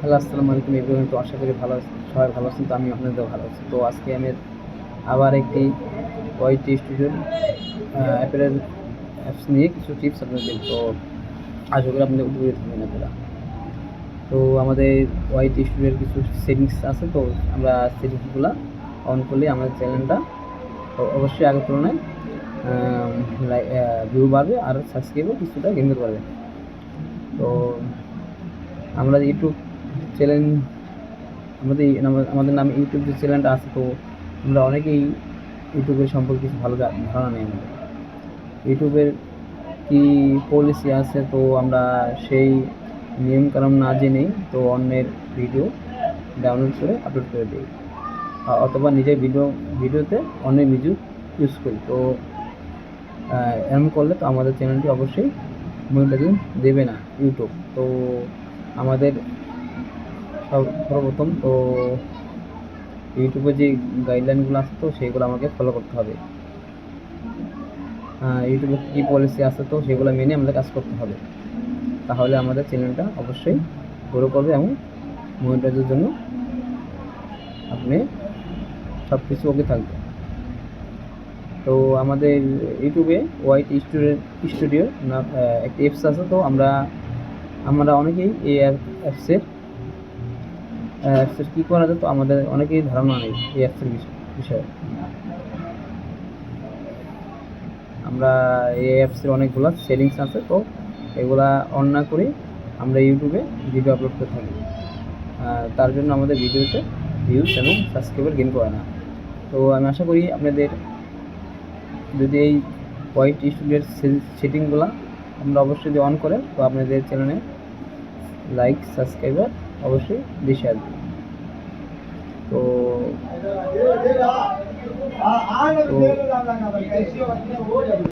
Hello, আসসালামু আলাইকুম everyone. তো আশা করি ভালো আছেন, সবাই ভালো আছেন। তো আমি আপনাদেরও ভালো আছি। তো আজকে আমি আবার একটি ওয়াইটি স্টুডিওর অ্যাপের অ্যাপস নিয়ে কিছু টিপস আপনাদের দেব। তো আশা করি আপনাদের উপকৃত হবেন আপনারা। তো আমাদের ওয়াইটি স্টুডিওর কিছু সেটিংস আছে। তো আমরা সেটিংসগুলো অন করলে আমাদের চ্যানেলটা অবশ্যই আগের তুলনায় ভিউ বাড়বে আর সাবস্ক্রাইবও কিছুটা গেইন করতে পারবে। তো আমরা ইউটিউব চ্যানেল আমাদের নামে ইউটিউব যে চ্যানেলটা আছে, তো আমরা অনেকেই ইউটিউবের সম্পর্কে কিছু ভালো ধারণা নেই আমাদের। ইউটিউবের কী পলিসি আছে, তো আমরা সেই নিয়মকানুন না জেনেই তো অন্যের ভিডিও ডাউনলোড করে আপলোড করে দিই, অথবা নিজের ভিডিওতে অন্যের মিউজিক ইউজ করি। তো এরকম করলে তো আমাদের চ্যানেলটি অবশ্যই মনিটাইজেশন দেবে না ইউটিউব। তো আমাদের সর্বপ্রথম তো ইউটিউবে যে গাইডলাইনগুলো আছে, তো সেইগুলো আমাকে ফলো করতে হবে। ইউটিউবে কী পলিসি আছে, তো সেগুলো মেনে আমাদের কাজ করতে হবে। তাহলে আমাদের চ্যানেলটা অবশ্যই গ্রো করবে এবং মনিটাইজের জন্য আপনি সব কিছু ওকে থাকবে। তো আমাদের ইউটিউবে ওয়াইটি স্টুডিওর একটি অ্যাপস আছে। তো আমরা অনেকেই এই অ্যাপসের কী করা যায়, তো আমাদের অনেকেই ধারণা নেই এই অ্যাপসের বিষয়ে। আমরা এই অ্যাপসের অনেকগুলো সেটিংস আছে, তো এগুলা অন না করে আমরা ইউটিউবে ভিডিও আপলোড করে থাকি। তার জন্য আমাদের ভিডিওতে ভিউজ এবং সাবস্ক্রাইবার গেইন করে না। তো আমি আশা করি আপনাদের যদি এই ওয়াইটি স্টুডিওর সেটিংগুলো আমরা অবশ্যই যদি অন করেন, তো আপনাদের চ্যানেলে লাইক সাবস্ক্রাইবার অবশ্যই বেশি আসবে। তো